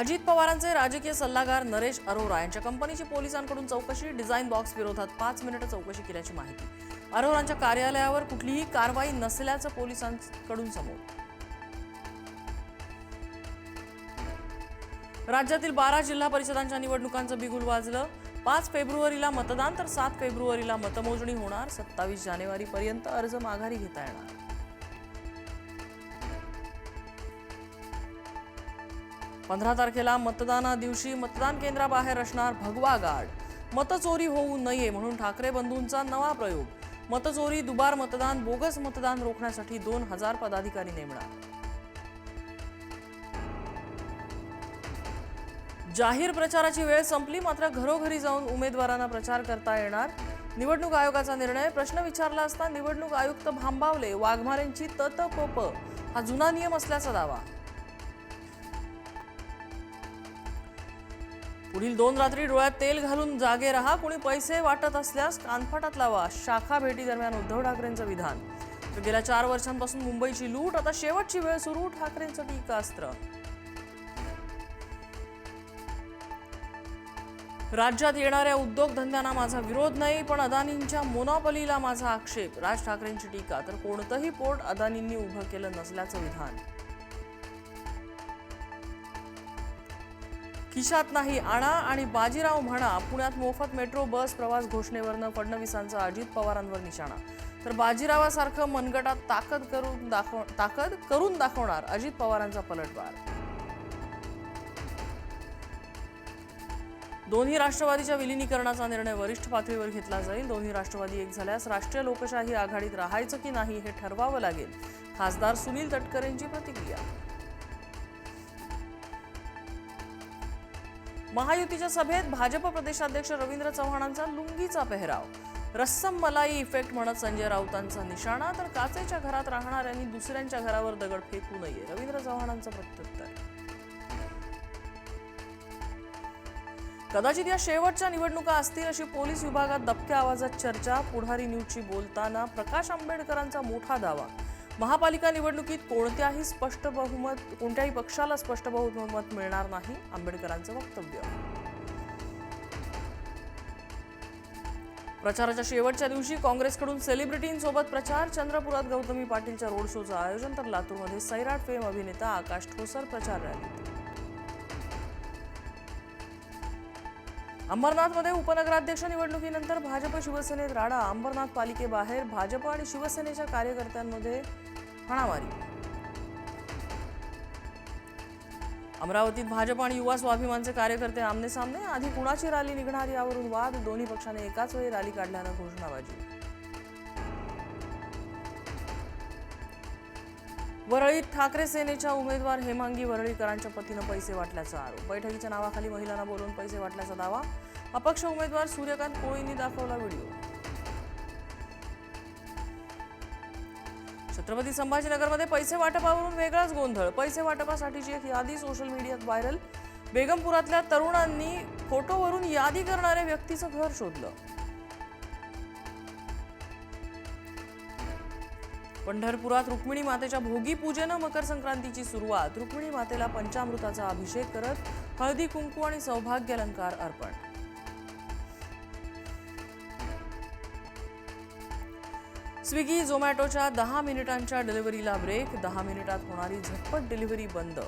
अजित पवारांचे राजकीय सल्लागार नरेश अरोरा यांच्या कंपनीची पोलिसांकडून चौकशी. डिझाईन बॉक्स विरोधात 5 मिनिटं चौकशी केल्याची माहिती. अरोरांच्या कार्यालयावर कुठलीही कारवाई नसल्याचं पोलिसांकडून समोर. राज्यातील 12 जिल्हा परिषदांच्या निवडणुकांचं बिगुल वाजलं. 5 फेब्रुवारीला मतदान तर 7 फेब्रुवारीला मतमोजणी होणार. 27 जानेवारीपर्यंत अर्ज माघारी घेता येणार. 15 तारखेला मतदाना दिवशी मतदान केंद्राबाहेर असणार भगवा गार्ड. मतचोरी होऊ नये म्हणून ठाकरे बंधूंचा नवा प्रयोग. मतचोरी, दुबार मतदान, बोगस मतदान रोखण्यासाठी 2000 पदाधिकारी नेमणार. जाहीर प्रचाराची वेळ संपली, मात्र घरोघरी जाऊन उमेदवारांना प्रचार करता येणार. निवडणूक आयोगाचा निर्णय. प्रश्न विचारला असता निवडणूक आयुक्त भांबावले. वाघमारेंची ततपप हा जुना नियम असल्याचा दावा. पुढील 2 रात्री डोळ्यात तेल घालून जागे रहा. कोणी पैसे वाटत असल्यास कानफाटात लावा. शाखा भेटी दरम्यान उद्धव ठाकरेंचं विधान. तर गेल्या 4 वर्षांपासून मुंबईची लूट, आता शेवटची वेळ सुरू. ठाकरेंचं टीकास्त्र. राज्यात येणाऱ्या उद्योगधंद्यांना माझा विरोध नाही, पण अदानींच्या मोनोपॉलीला माझा आक्षेप. राज ठाकरेंची टीका. तर कोणतंही पोर्ट अदानींनी उभं केलं नसल्याचं विधान. खिशात नाही आणा आणि बाजीराव म्हणा. पुण्यात मोफत मेट्रो बस प्रवास घोषणेवरनं फडणवीसांचा अजित पवारांवर निशाणा. तर बाजीरावासारखं मनगटात ताकद करून दाखवणार अजित पवारांचा पलटवार. दोन्ही राष्ट्रवादीच्या विलिनीकरणाचा निर्णय वरिष्ठ पातळीवर घेतला जाईल. दोन्ही राष्ट्रवादी एक झाल्यास राष्ट्रीय लोकशाही आघाडीत राहायचं की नाही हे ठरवावं लागेल. खासदार सुनील तटकरेंची प्रतिक्रिया. महायुतीच्या सभेत भाजप प्रदेशाध्यक्ष रवींद्र चव्हाणांचा लुंगीचा पेहराव. रस्सम मलाई इफेक्ट म्हणत संजय राऊतांचा निशाणा. तर काचेच्या घरात राहणाऱ्यांनी दुसऱ्यांच्या घरावर दगड फेकू नये. रवींद्र चव्हाणांचं प्रत्युत्तर. कदाचित या शेवटच्या निवडणुका असतील अशी पोलीस विभागात दबक्या आवाजात चर्चा. पुढारी न्यूजची बोलताना प्रकाश आंबेडकरांचा मोठा दावा. महापालिका निवडणुकीत कोणत्याही पक्षाला स्पष्ट बहुमत मिळणार नाही. आंबेडकरांचं वक्तव्य. प्रचाराच्या शेवटच्या दिवशी काँग्रेसकडून सेलिब्रिटींसोबत प्रचार. चंद्रपुरात गौतमी पाटीलच्या रोड शोचं आयोजन. तर लातूरमध्ये सैराट फेम अभिनेता आकाश ठोसर प्रचार रॅलीत. अंबरनाथमध्ये उपनगराध्यक्ष निवडणुकीनंतर भाजप शिवसेनेत राडा. अंबरनाथ पालिकेबाहेर भाजप आणि शिवसेनेच्या कार्यकर्त्यांमध्ये हाणामारी. अमरावतीत भाजप आणि युवा स्वाभिमानचे कार्यकर्ते आमने सामने. आधी कुणाची रॅली निघणार यावरून वाद. दोन्ही पक्षाने एकाच वेळी रॅली काढल्यानं घोषणाबाजी. वरळीत ठाकरे सेनेच्या उमेदवार हेमांगी वरळीकरांच्या पतीनं पैसे वाटल्याचा आरोप. बैठकीच्या नावाखाली महिलांना बोलवून पैसे वाटल्याचा दावा. अपक्ष उमेदवार सूर्यकांत कोळींनी दाखवला व्हिडिओ. छत्रपती संभाजीनगरमध्ये पैसे वाटपावरून वेगळाच गोंधळ. पैसे वाटपासाठीची एक यादी सोशल मीडियात व्हायरल. बेगमपुरातल्या तरुणांनी फोटोवरून यादी करणाऱ्या व्यक्तीचं घर शोधलं. पंढरपुरात रुक्मिणी मातेच्या भोगी पूजेनं मकर संक्रांतीची सुरुवात. रुक्मिणी मातेला पंचामृताचा अभिषेक करत हळदी कुंकू आणि सौभाग्य अलंकार अर्पण. स्विगी झोमॅटोच्या 10 मिनिटांच्या डिलिव्हरीला ब्रेक. 10 मिनिटात होणारी झटपट डिलिव्हरी बंद.